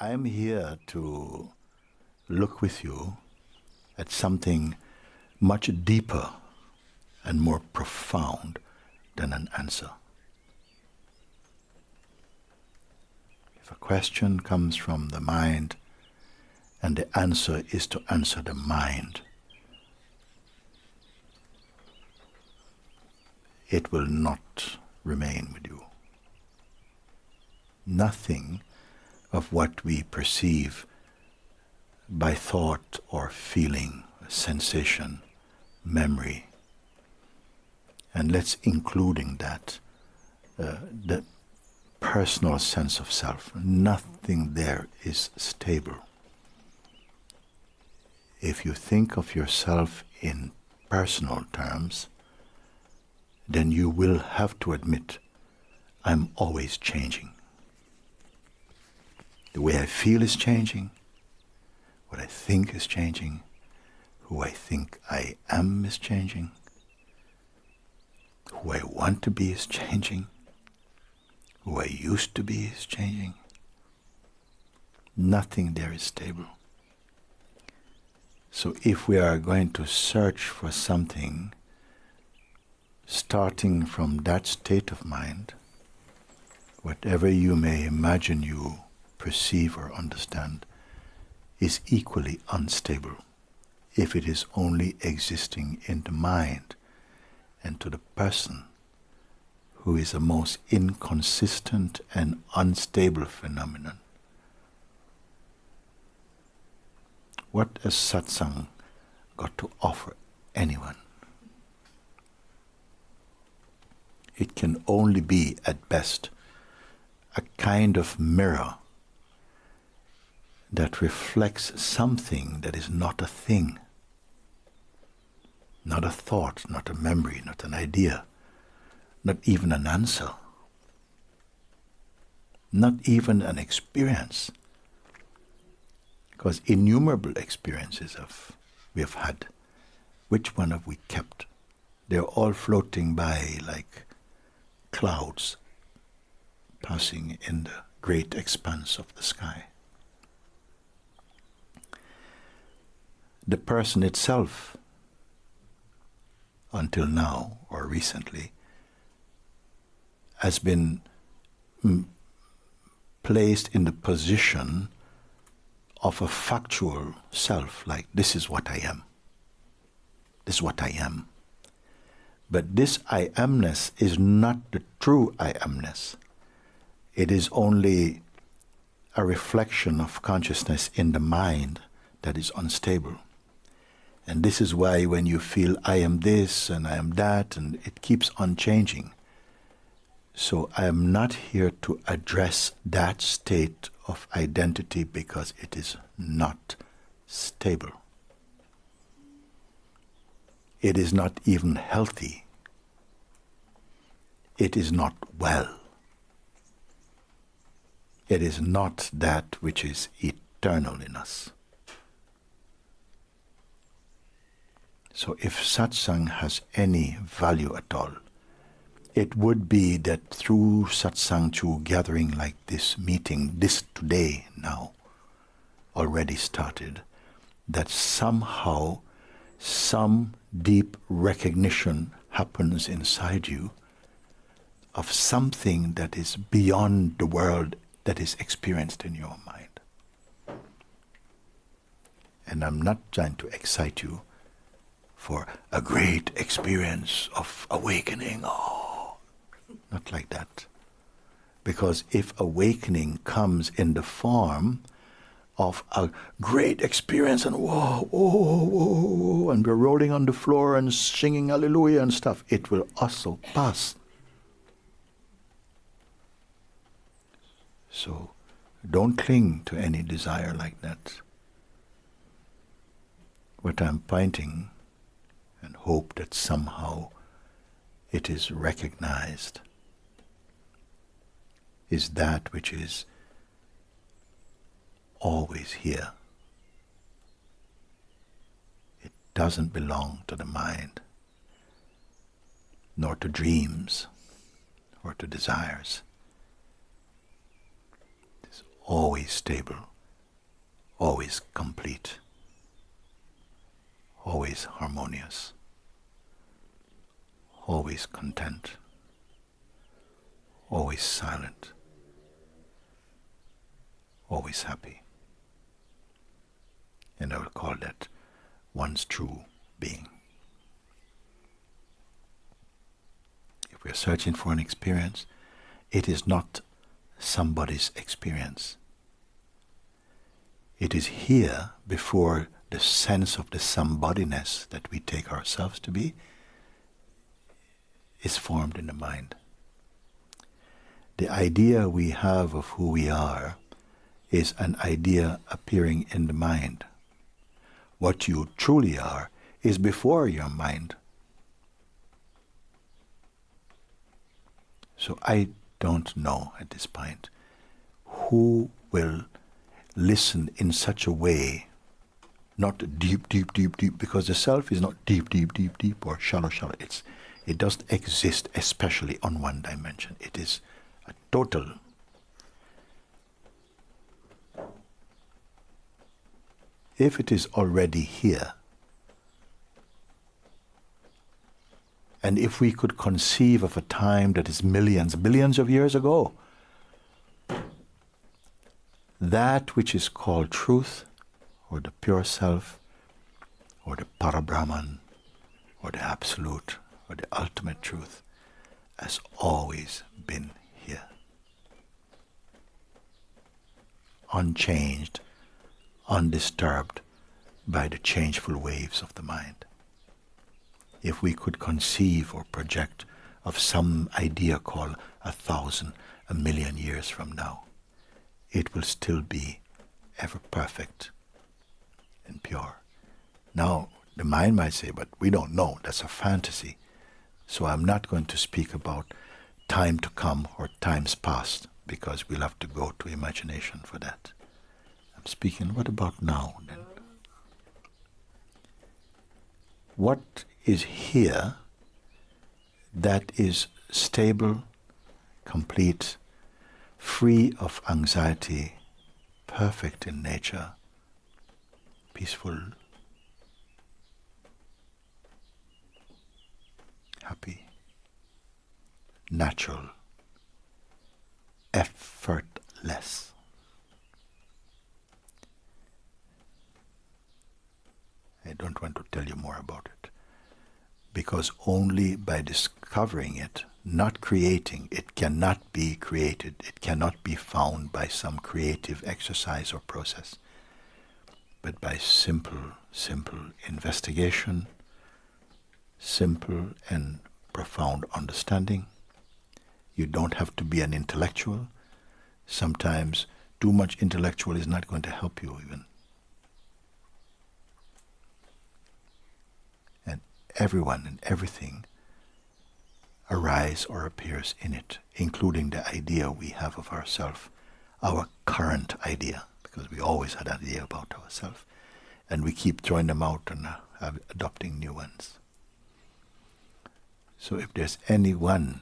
I am here to look with you at something much deeper and more profound than an answer. If a question comes from the mind and the answer is to answer the mind, it will not remain with you. Nothing of what we perceive by thought or feeling, sensation, memory, and let's including that, the personal sense of self, nothing there is stable. If you think of yourself in personal terms, then you will have to admit, I'm always changing. The way I feel is changing, what I think is changing, who I think I am is changing, who I want to be is changing, who I used to be is changing. Nothing there is stable. So if we are going to search for something starting from that state of mind, whatever you may imagine you perceive or understand is equally unstable if it is only existing in the mind and to the person who is a most inconsistent and unstable phenomenon. What has satsang got to offer anyone? It can only be, at best, a kind of mirror that reflects something that is not a thing, not a thought, not a memory, not an idea, not even an answer, not even an experience. Because innumerable experiences we have had. Which one have we kept? They're all floating by like clouds passing in the great expanse of the sky. The person itself, until now or recently, has been placed in the position of a factual self, like this is what I am. This is what I am. But this I amness is not the true I amness. It is only a reflection of consciousness in the mind that is unstable. And this is why when you feel I am this and I am that, and it keeps on changing. So I am not here to address that state of identity because it is not stable. It is not even healthy. It is not well. It is not that which is eternal in us. So if satsang has any value at all, it would be that through satsang, through gathering like this meeting, this today now, already started, that somehow some deep recognition happens inside you of something that is beyond the world that is experienced in your mind. And I'm not trying to excite you for a great experience of awakening. Oh, not like that. Because if awakening comes in the form of a great experience and whoa, whoa, whoa, whoa, and we're rolling on the floor and singing hallelujah and stuff, it will also pass. So don't cling to any desire like that. What I'm pointing, and hope that somehow it is recognized, is that which is always here. It doesn't belong to the mind, nor to dreams, or to desires. It is always stable. always complete, always harmonious, always content, always silent, always happy. And I will call that one's true being. If we are searching for an experience, it is not somebody's experience. It is here before the sense of the somebodyness that we take ourselves to be is formed in the mind. The idea we have of who we are is an idea appearing in the mind. What you truly are is before your mind. So I don't know at this point who will listen in such a way, not deep, deep, deep, deep, because the self is not deep, deep, deep, deep, or shallow, shallow. It doesn't exist especially on one dimension. It is a total. If it is already here, and if we could conceive of a time that is millions, billions of years ago, that which is called truth, or the pure self, or the Parabrahman, or the absolute, or the ultimate truth, has always been here. Unchanged, undisturbed by the changeful waves of the mind. If we could conceive or project of some idea called 1,000, 1,000,000 years from now, it will still be ever perfect and pure. Now, the mind might say, but we don't know, that's a fantasy. So I'm not going to speak about time to come or times past, because we'll have to go to imagination for that. I'm speaking, what about now then? What is here that is stable, complete, free of anxiety, perfect in nature, peaceful, happy, natural, effortless. I don't want to tell you more about it, because only by discovering it, not creating, it cannot be created, it cannot be found by some creative exercise or process, but by simple investigation, simple and profound understanding. You don't have to be an intellectual. Sometimes too much intellectual is not going to help you even. And everyone and everything arise or appears in it, including the idea we have of ourselves, our current idea, because we always had an idea about ourselves, and we keep throwing them out and adopting new ones. So if there's anyone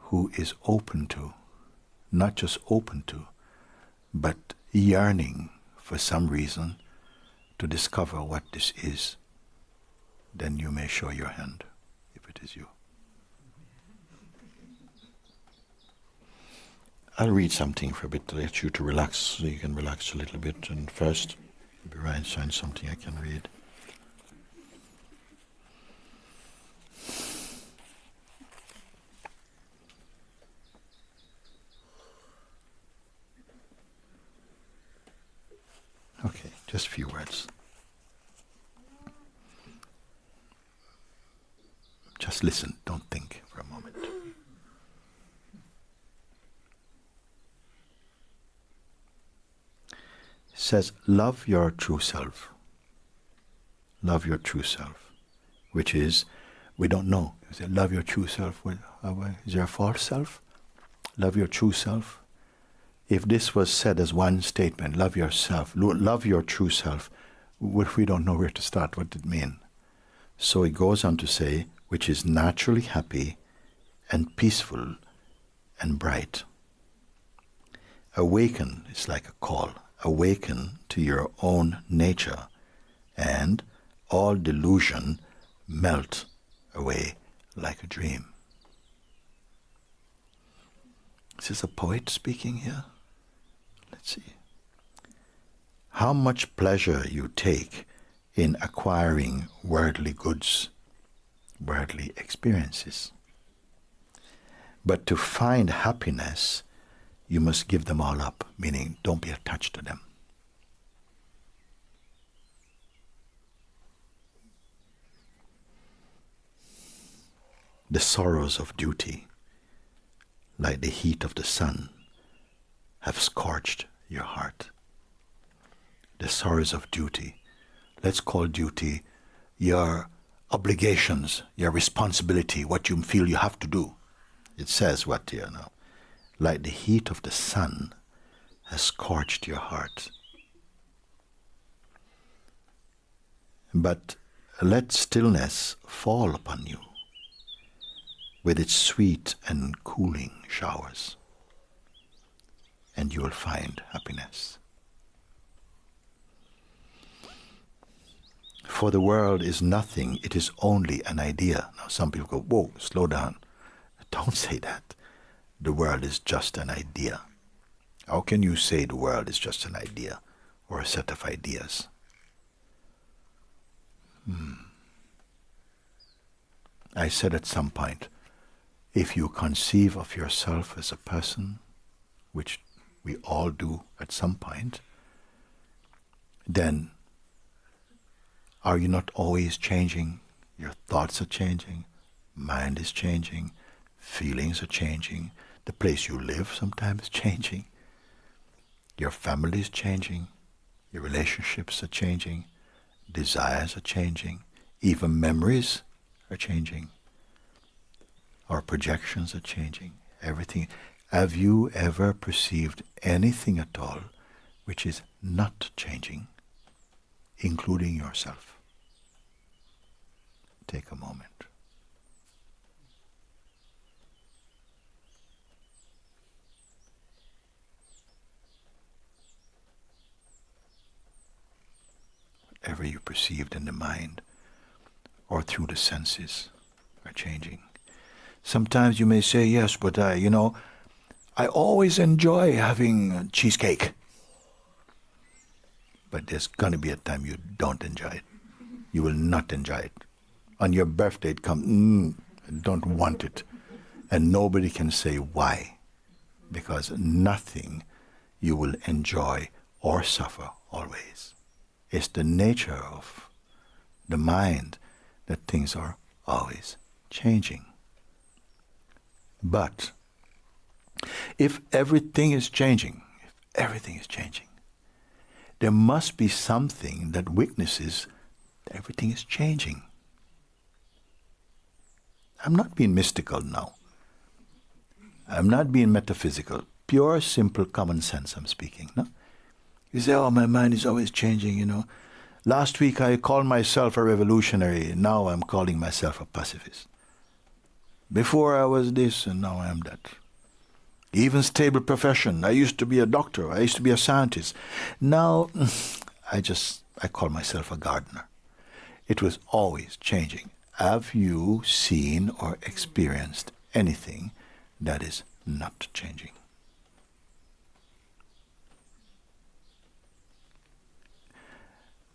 who is open to, not just open to, but yearning for some reason to discover what this is, then you may show your hand, if it is you. I'll read something for a bit to let you to relax, so you can relax a little bit. And first, maybe Ryan find something I can read. Okay, just a few words. Just listen, don't think for a moment. It says, love your true self. Love your true self, which is, we don't know. You say, love your true self. Well, is there a false self? Love your true self. If this was said as one statement, love yourself, love your true self, if we don't know where to start, what did it mean? So it goes on to say, which is naturally happy and peaceful and bright. Awaken is like a call. awaken to your own nature, and all delusion melt away like a dream. Is this a poet speaking here? Let's see. How much pleasure you take in acquiring worldly goods, worldly experiences. But to find happiness, you must give them all up, meaning don't be attached to them. The sorrows of duty, like the heat of the sun, have scorched your heart. The sorrows of duty. Let's call duty your obligations, your responsibility, what you feel you have to do. It says what here now? Like the heat of the sun has scorched your heart. But let stillness fall upon you with its sweet and cooling showers, and you will find happiness. For the world is nothing, it is only an idea. Now some people go, whoa, slow down. Don't say that. The world is just an idea. How can you say the world is just an idea or a set of ideas? I said at some point, if you conceive of yourself as a person, which we all do at some point, then are you not always changing? Your thoughts are changing, mind is changing, feelings are changing, the place you live sometimes is changing, your family is changing, your relationships are changing, desires are changing, even memories are changing, our projections are changing, everything. Have you ever perceived anything at all which is not changing, including yourself? Take a moment. Whatever you perceived in the mind or through the senses are changing. Sometimes you may say, yes, but I always enjoy having cheesecake. But there's going to be a time you don't enjoy it. You will not enjoy it. On your birthday it comes, I don't want it. And nobody can say why. Because nothing you will enjoy or suffer always. It's the nature of the mind that things are always changing. But if everything is changing, there must be something that witnesses that everything is changing. I'm not being mystical now. I'm not being metaphysical. Pure, simple, common sense I'm speaking. No? You say, oh, my mind is always changing, Last week I called myself a revolutionary. Now I'm calling myself a pacifist. Before I was this and now I am that. Even stable profession. I used to be a doctor. I used to be a scientist. Now I call myself a gardener. It was always changing. Have you seen or experienced anything that is not changing?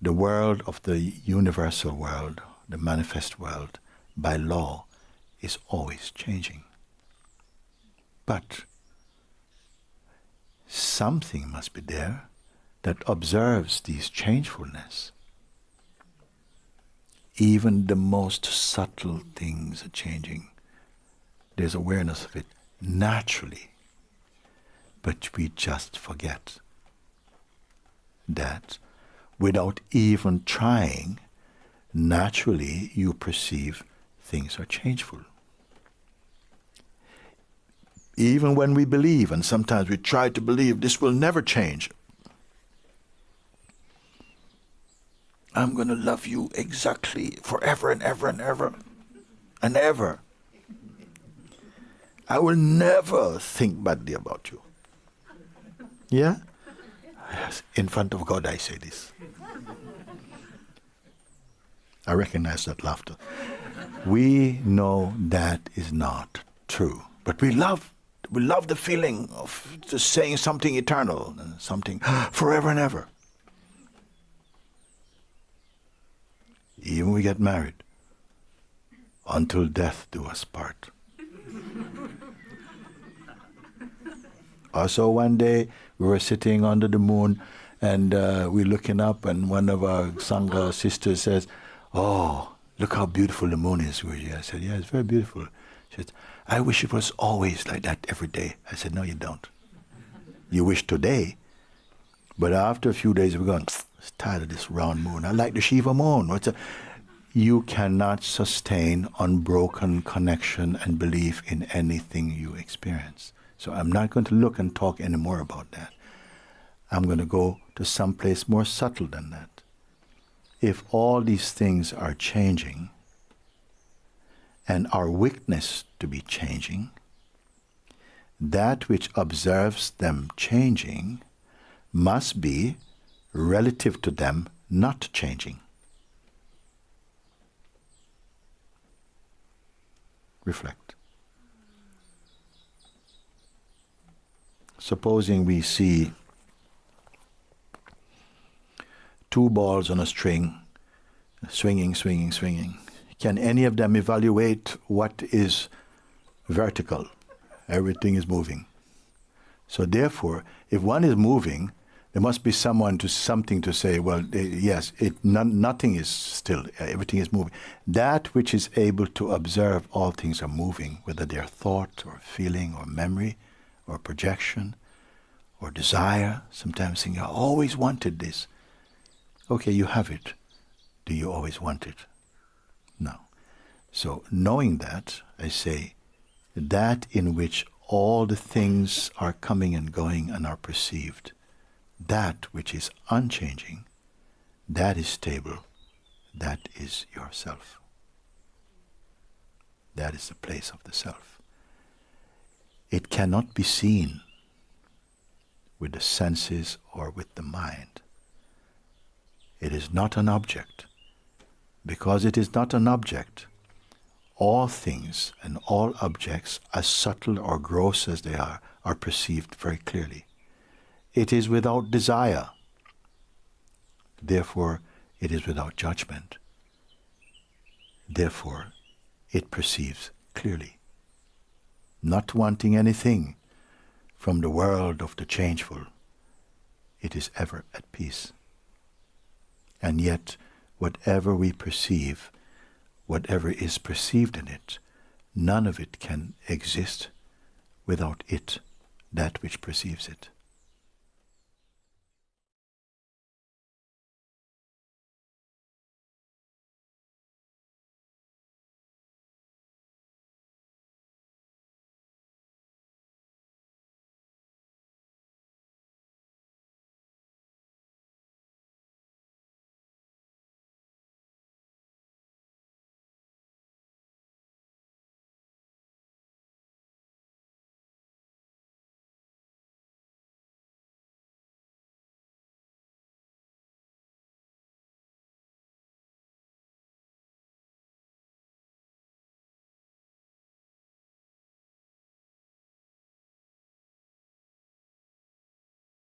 The world of the universal world, the manifest world, by law, is always changing. But something must be there that observes these changefulness. Even the most subtle things are changing. There's awareness of it naturally. But we just forget that without even trying, naturally you perceive things are changeful. Even when we believe, and sometimes we try to believe this will never change. I'm going to love you exactly forever and ever and ever and ever. I will never think badly about you. Yeah? Yes, in front of God I say this. I recognize that laughter. We know that is not true. But we love the feeling of just saying something eternal, something forever and ever. Even when we get married, until death do us part. Also one day we were sitting under the moon and we're looking up and one of our Sangha sisters says, "Oh, look how beautiful the moon is." I said, "Yeah, it's very beautiful." She said, "I wish it was always like that every day." I said, "No, you don't. You wish today, but after a few days we're going, it's tired of this round moon. I like the Shiva moon." You cannot sustain unbroken connection and belief in anything you experience. So I'm not going to look and talk anymore about that. I'm going to go to some place more subtle than that. If all these things are changing and are witnessed to be changing, that which observes them changing must be, relative to them, not changing. Reflect. Supposing we see two balls on a string, swinging, swinging, swinging. Can any of them evaluate what is vertical? Everything is moving. So therefore, if one is moving, there must be something to say, well, yes, nothing is still, everything is moving. That which is able to observe all things are moving, whether they are thought or feeling or memory or projection or desire. Sometimes think, I always wanted this. Okay, you have it. Do you always want it? No. So knowing that, I say, that in which all the things are coming and going and are perceived, that which is unchanging, that is stable, that is yourself. That is the place of the self. It cannot be seen with the senses or with the mind. It is not an object. Because it is not an object, all things and all objects, as subtle or gross as they are perceived very clearly. It is without desire. Therefore, it is without judgment. Therefore, it perceives clearly. Not wanting anything from the world of the changeful, it is ever at peace. And yet, whatever we perceive, whatever is perceived in it, none of it can exist without it, that which perceives it.